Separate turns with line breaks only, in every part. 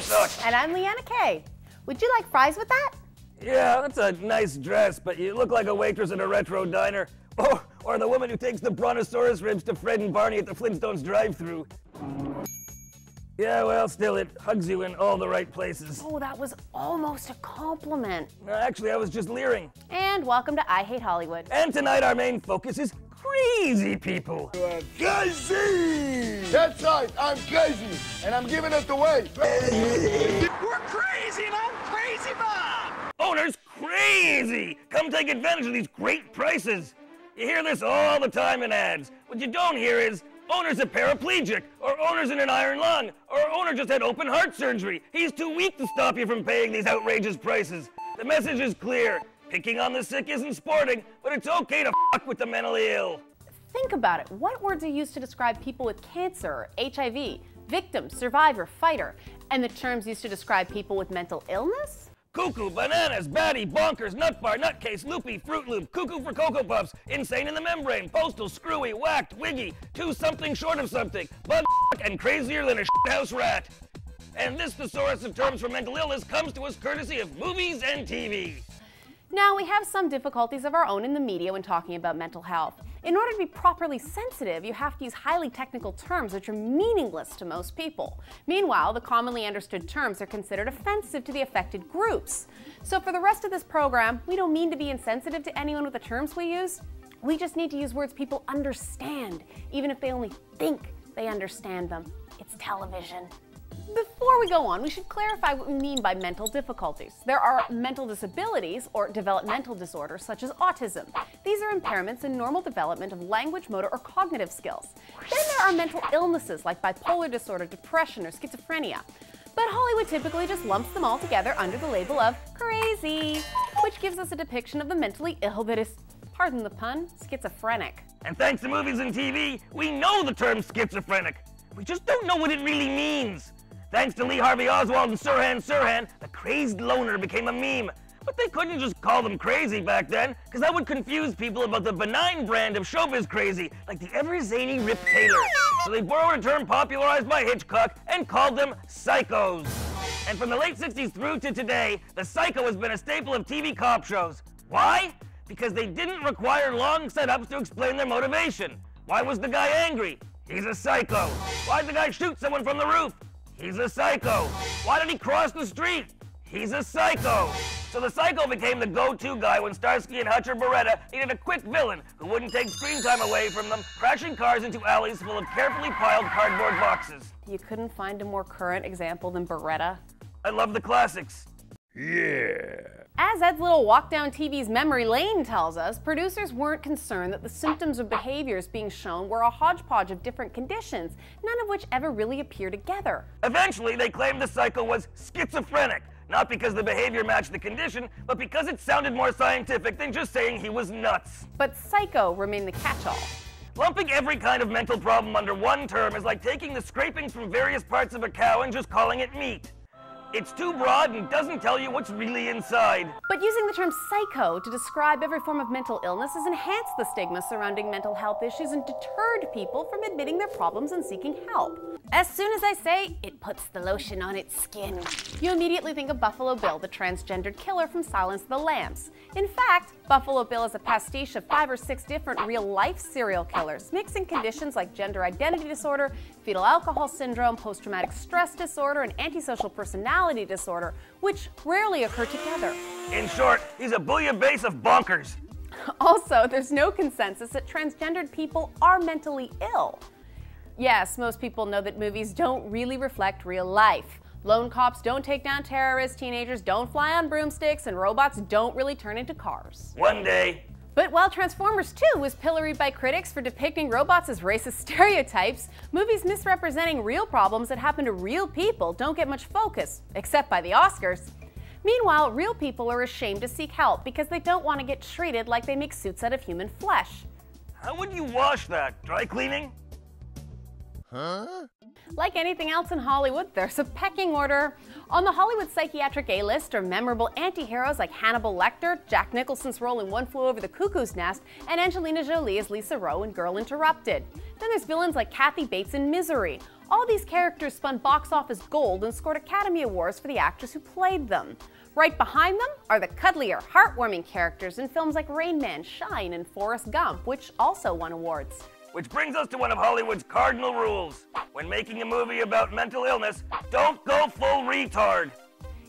Sock.
And I'm Liana K. Would you like fries with that?
Yeah, that's a nice dress, but you look like a waitress at a retro diner. Or the woman who takes the brontosaurus ribs to Fred and Barney at the Flintstones drive-thru. Yeah, well, still, it hugs you in all the right places.
Oh, that was almost a compliment.
No, actually, I was just leering.
And welcome to I Hate Hollywood.
And tonight our main focus is crazy people.
Crazy! That's right, I'm crazy, and I'm giving it away.
We're crazy and I'm crazy, Bob! Owner's crazy! Come take advantage of these great prices. You hear this all the time in ads. What you don't hear is, owner's a paraplegic, or owner's in an iron lung, or owner just had open heart surgery. He's too weak to stop you from paying these outrageous prices. The message is clear. Picking on the sick isn't sporting, but it's okay to fuck with the mentally ill.
Think about it. What words are used to describe people with cancer, HIV, victim, survivor, fighter, and the terms used to describe people with mental illness?
Cuckoo, bananas, batty, bonkers, nut bar, nutcase, loopy, Fruit Loop, cuckoo for Cocoa Puffs, insane in the membrane, postal, screwy, whacked, wiggy, two something short of something, bug and crazier than a shithouse rat. And this thesaurus of terms for mental illness comes to us courtesy of movies and TV.
Now, we have some difficulties of our own in the media when talking about mental health. In order to be properly sensitive, you have to use highly technical terms which are meaningless to most people. Meanwhile, the commonly understood terms are considered offensive to the affected groups. So for the rest of this program, we don't mean to be insensitive to anyone with the terms we use. We just need to use words people understand, even if they only think they understand them. It's television. Before we go on, we should clarify what we mean by mental difficulties. There are mental disabilities or developmental disorders such as autism. These are impairments in normal development of language, motor, or cognitive skills. Then there are mental illnesses like bipolar disorder, depression, or schizophrenia. But Hollywood typically just lumps them all together under the label of crazy, which gives us a depiction of the mentally ill that is, pardon the pun, schizophrenic.
And thanks to movies and TV, we know the term schizophrenic. We just don't know what it really means. Thanks to Lee Harvey Oswald and Sirhan, the crazed loner became a meme. But they couldn't just call them crazy back then, because that would confuse people about the benign brand of showbiz crazy, like the ever-zany Rip Taylor. So they borrowed a term popularized by Hitchcock and called them psychos. And from the late 60s through to today, the psycho has been a staple of TV cop shows. Why? Because they didn't require long setups to explain their motivation. Why was the guy angry? He's a psycho. Why'd the guy shoot someone from the roof? He's a psycho. Why did he cross the street? He's a psycho. So the psycho became the go-to guy when Starsky and Hutch or Beretta needed a quick villain who wouldn't take screen time away from them, crashing cars into alleys full of carefully piled cardboard boxes.
You couldn't find a more current example than Beretta?
I love the classics.
Yeah.
As Ed's little walk down TV's memory lane tells us, producers weren't concerned that the symptoms or behaviors being shown were a hodgepodge of different conditions, none of which ever really appear together.
Eventually, they claimed the psycho was schizophrenic, not because the behavior matched the condition, but because it sounded more scientific than just saying he was nuts.
But psycho remained the catch-all.
Lumping every kind of mental problem under one term is like taking the scrapings from various parts of a cow and just calling it meat. It's too broad and doesn't tell you what's really inside.
But using the term psycho to describe every form of mental illness has enhanced the stigma surrounding mental health issues and deterred people from admitting their problems and seeking help. As soon as I say, it puts the lotion on its skin, you immediately think of Buffalo Bill, the transgendered killer from Silence of the Lambs. In fact, Buffalo Bill is a pastiche of 5 or 6 different real-life serial killers, mixing conditions like gender identity disorder, fetal alcohol syndrome, post-traumatic stress disorder, and antisocial personality disorder, which rarely occur together.
In short, he's a bouillabaisse of bonkers.
Also, there's no consensus that transgendered people are mentally ill. Yes, most people know that movies don't really reflect real life. Lone cops don't take down terrorists, teenagers don't fly on broomsticks, and robots don't really turn into cars.
One day.
But while Transformers 2 was pilloried by critics for depicting robots as racist stereotypes, movies misrepresenting real problems that happen to real people don't get much focus, except by the Oscars. Meanwhile, real people are ashamed to seek help because they don't want to get treated like they make suits out of human flesh.
How would you wash that? Dry cleaning?
Huh?
Like anything else in Hollywood, there's a pecking order. On the Hollywood psychiatric A-list are memorable anti-heroes like Hannibal Lecter, Jack Nicholson's role in One Flew Over the Cuckoo's Nest, and Angelina Jolie as Lisa Rowe in Girl Interrupted. Then there's villains like Kathy Bates in Misery. All these characters spun box office gold and scored Academy Awards for the actors who played them. Right behind them are the cuddlier, heartwarming characters in films like Rain Man, Shine, and Forrest Gump, which also won awards.
Which brings us to one of Hollywood's cardinal rules. When making a movie about mental illness, don't go full retard.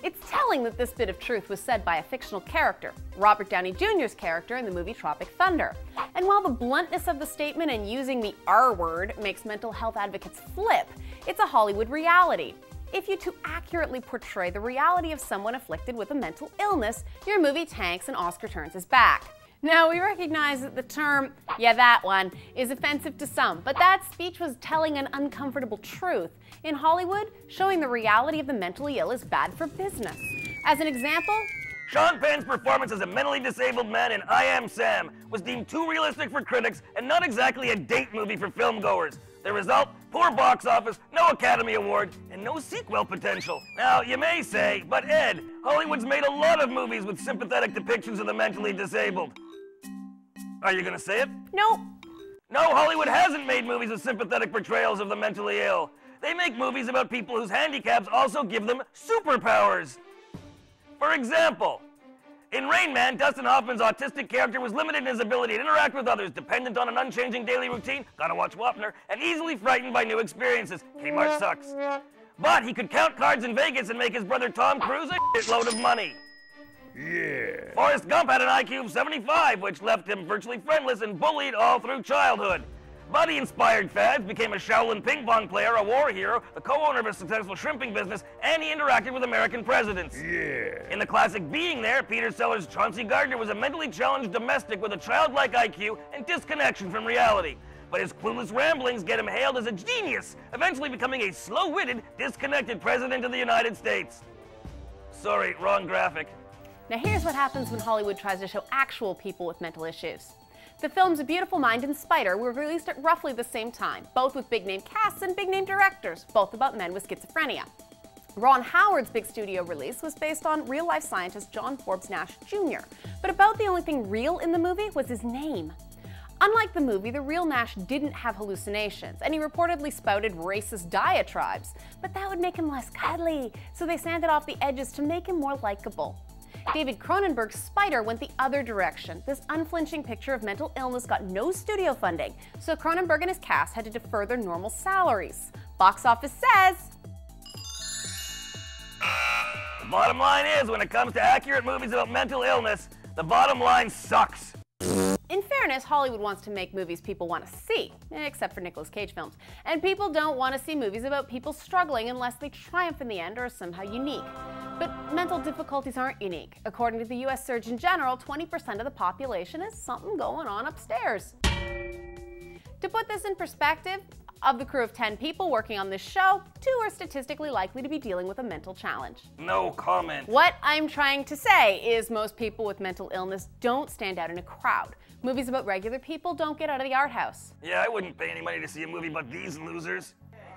It's telling that this bit of truth was said by a fictional character, Robert Downey Jr.'s character in the movie Tropic Thunder. And while the bluntness of the statement and using the R word makes mental health advocates flip, it's a Hollywood reality. If you too accurately portray the reality of someone afflicted with a mental illness, your movie tanks and Oscar turns his back. Now, we recognize that the term, yeah, that one, is offensive to some, but that speech was telling an uncomfortable truth. In Hollywood, showing the reality of the mentally ill is bad for business. As an example,
Sean Penn's performance as a mentally disabled man in I Am Sam was deemed too realistic for critics and not exactly a date movie for filmgoers. The result? Poor box office, no Academy Award, and no sequel potential. Now, you may say, but Ed, Hollywood's made a lot of movies with sympathetic depictions of the mentally disabled. Are you gonna say it?
nope.
No, Hollywood hasn't made movies with sympathetic portrayals of the mentally ill. They make movies about people whose handicaps also give them superpowers. For example, in Rain Man, Dustin Hoffman's autistic character was limited in his ability to interact with others, dependent on an unchanging daily routine, gotta watch Wapner, and easily frightened by new experiences. Kmart sucks. But he could count cards in Vegas and make his brother Tom Cruise a shitload of money.
Yeah.
Forrest Gump had an IQ of 75, which left him virtually friendless and bullied all through childhood. But he inspired fads, became a Shaolin ping pong player, a war hero, the co-owner of a successful shrimping business, and he interacted with American presidents.
Yeah.
In the classic Being There, Peter Sellers' Chauncey Gardner was a mentally challenged domestic with a childlike IQ and disconnection from reality. But his clueless ramblings get him hailed as a genius, eventually becoming a slow-witted, disconnected president of the United States. Sorry, wrong graphic.
Now here's what happens when Hollywood tries to show actual people with mental issues. The films A Beautiful Mind and Spider were released at roughly the same time, both with big-name casts and big-name directors, both about men with schizophrenia. Ron Howard's big studio release was based on real-life scientist John Forbes Nash Jr., but about the only thing real in the movie was his name. Unlike the movie, the real Nash didn't have hallucinations, and he reportedly spouted racist diatribes, but that would make him less cuddly, so they sanded off the edges to make him more likable. David Cronenberg's Spider went the other direction. This unflinching picture of mental illness got no studio funding, so Cronenberg and his cast had to defer their normal salaries. Box office says...
The bottom line is, when it comes to accurate movies about mental illness, the bottom line sucks.
In fairness, Hollywood wants to make movies people want to see, except for Nicolas Cage films. And people don't want to see movies about people struggling unless they triumph in the end or are somehow unique. But mental difficulties aren't unique. According to the US Surgeon General, 20% of the population has something going on upstairs. To put this in perspective, of the crew of 10 people working on this show, 2 are statistically likely to be dealing with a mental challenge.
No comment.
What I'm trying to say is most people with mental illness don't stand out in a crowd. Movies about regular people don't get out of the art house.
Yeah, I wouldn't pay any money to see a movie about these losers.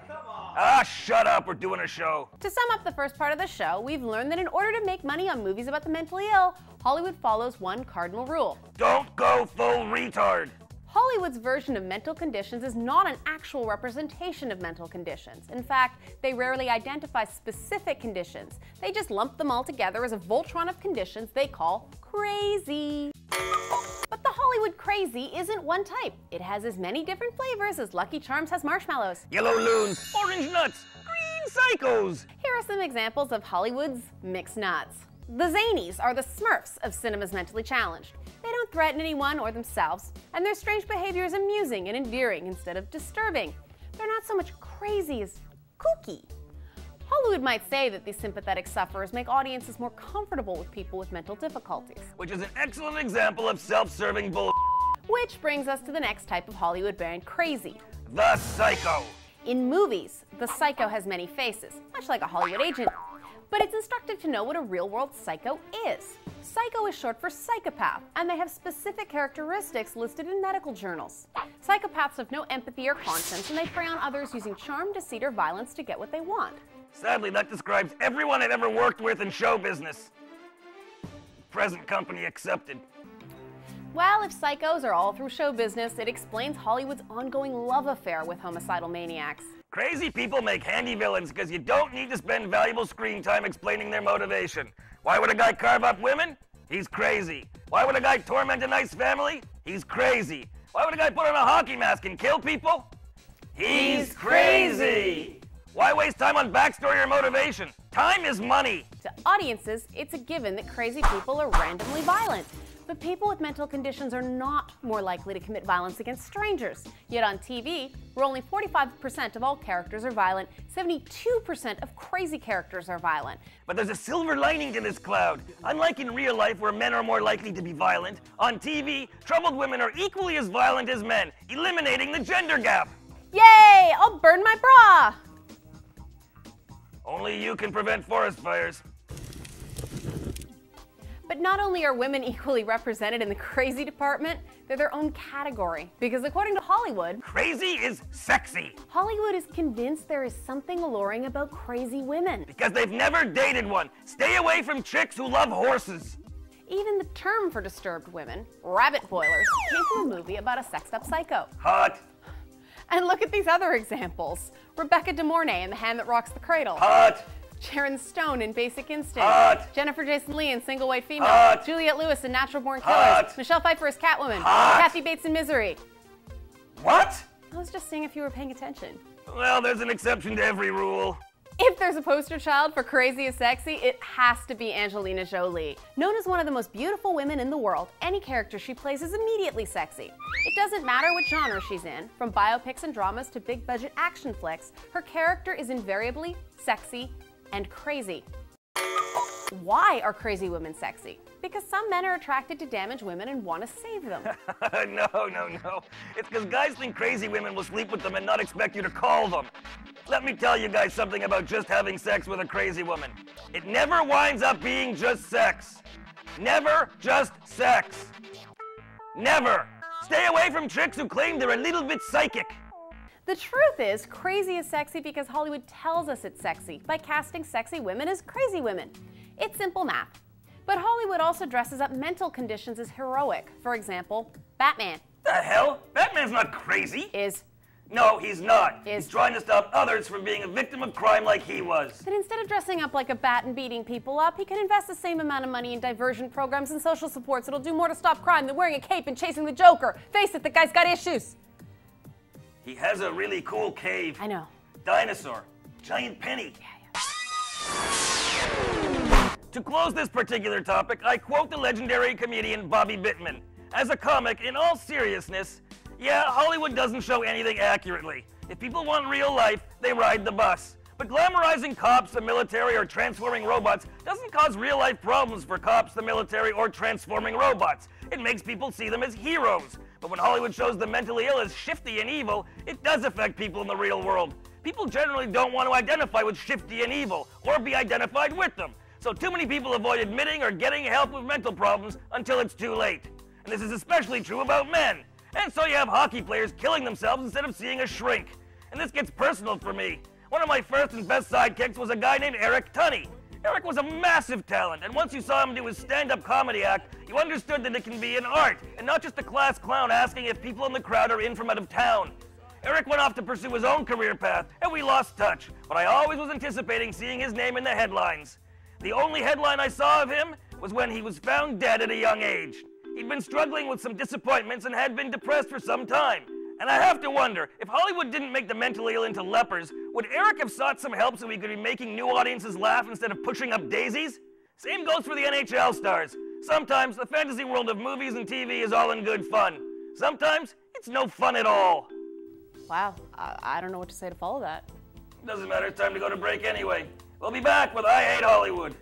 Ah, shut up, we're doing a show.
To sum up the first part of the show, we've learned that in order to make money on movies about the mentally ill, Hollywood follows one cardinal rule.
Don't go full retard.
Hollywood's version of mental conditions is not an actual representation of mental conditions. In fact, they rarely identify specific conditions. They just lump them all together as a Voltron of conditions they call crazy. But the Hollywood crazy isn't one type. It has as many different flavors as Lucky Charms has marshmallows.
Yellow loons, orange nuts, green psychos.
Here are some examples of Hollywood's mixed nuts. The Zanies are the Smurfs of cinema's mentally challenged. They don't threaten anyone or themselves, and their strange behavior is amusing and endearing instead of disturbing. They're not so much crazy as kooky. Hollywood might say that these sympathetic sufferers make audiences more comfortable with people with mental difficulties.
Which is an excellent example of self-serving bull.
Which brings us to the next type of Hollywood brand crazy.
The psycho.
In movies, the psycho has many faces, much like a Hollywood agent. But it's instructive to know what a real-world psycho is. Psycho is short for psychopath, and they have specific characteristics listed in medical journals. Psychopaths have no empathy or conscience, and they prey on others using charm, deceit, or violence to get what they want.
Sadly, that describes everyone I've ever worked with in show business. Present company accepted.
Well, if psychos are all through show business, it explains Hollywood's ongoing love affair with homicidal maniacs.
Crazy people make handy villains because you don't need to spend valuable screen time explaining their motivation. Why would a guy carve up women? He's crazy. Why would a guy torment a nice family? He's crazy. Why would a guy put on a hockey mask and kill people? He's crazy. Why waste time on backstory or motivation? Time is money.
To audiences, it's a given that crazy people are randomly violent. But people with mental conditions are not more likely to commit violence against strangers. Yet on TV, where only 45% of all characters are violent, 72% of crazy characters are violent.
But there's a silver lining to this cloud. Unlike in real life where men are more likely to be violent, on TV, troubled women are equally as violent as men, eliminating the gender gap.
Yay! I'll burn my bra!
Only you can prevent forest fires.
But not only are women equally represented in the crazy department, they're their own category. Because according to Hollywood,
crazy is sexy.
Hollywood is convinced there is something alluring about crazy women.
Because they've never dated one. Stay away from chicks who love horses.
Even the term for disturbed women, rabbit boilers, came from a movie about a sexed up psycho.
Hot.
And look at these other examples. Rebecca De Mornay in The Hand That Rocks the Cradle.
Hot.
Sharon Stone in Basic Instinct.
Hot.
Jennifer Jason Leigh in Single White Female.
Hot.
Juliette Lewis in Natural Born Killers.
Hot.
Michelle Pfeiffer as Catwoman.
Hot.
Kathy Bates in Misery.
What?
I was just seeing if you were paying attention.
Well, there's an exception to every rule.
If there's a poster child for crazy is sexy, it has to be Angelina Jolie. Known as one of the most beautiful women in the world, any character she plays is immediately sexy. It doesn't matter what genre she's in, from biopics and dramas to big budget action flicks, her character is invariably sexy and crazy. Why are crazy women sexy? Because some men are attracted to damaged women and want to save them.
No. It's because guys think crazy women will sleep with them and not expect you to call them. Let me tell you guys something about just having sex with a crazy woman. It never winds up being just sex. Never just sex. Never. Stay away from chicks who claim they're a little bit psychic.
The truth is, crazy is sexy because Hollywood tells us it's sexy by casting sexy women as crazy women. It's simple math. But Hollywood also dresses up mental conditions as heroic. For example, Batman.
The hell? Batman's not crazy. No, he's not. He's trying to stop others from being a victim of crime like he was.
But instead of dressing up like a bat and beating people up, he can invest the same amount of money in diversion programs and social supports that'll do more to stop crime than wearing a cape and chasing the Joker. Face it, the guy's got issues.
He has a really cool cave.
I know.
Dinosaur. Giant penny.
Yeah.
To close this particular topic, I quote the legendary comedian Bobby Bittman. As a comic, in all seriousness, yeah, Hollywood doesn't show anything accurately. If people want real life, they ride the bus. But glamorizing cops, the military, or transforming robots doesn't cause real life problems for cops, the military, or transforming robots. It makes people see them as heroes. But when Hollywood shows the mentally ill as shifty and evil, it does affect people in the real world. People generally don't want to identify with shifty and evil, or be identified with them. So too many people avoid admitting or getting help with mental problems until it's too late. And this is especially true about men. And so you have hockey players killing themselves instead of seeing a shrink. And this gets personal for me. One of my first and best sidekicks was a guy named Eric Tunney. Eric was a massive talent, and once you saw him do his stand-up comedy act, you understood that it can be an art, and not just a class clown asking if people in the crowd are in from out of town. Eric went off to pursue his own career path, and we lost touch, but I always was anticipating seeing his name in the headlines. The only headline I saw of him was when he was found dead at a young age. He'd been struggling with some disappointments and had been depressed for some time. And I have to wonder, if Hollywood didn't make the mentally ill into lepers, would Eric have sought some help so he could be making new audiences laugh instead of pushing up daisies? Same goes for the NHL stars. Sometimes the fantasy world of movies and TV is all in good fun. Sometimes it's no fun at all.
Wow, I don't know what to say to follow that.
Doesn't matter, it's time to go to break anyway. We'll be back with I Hate Hollywood.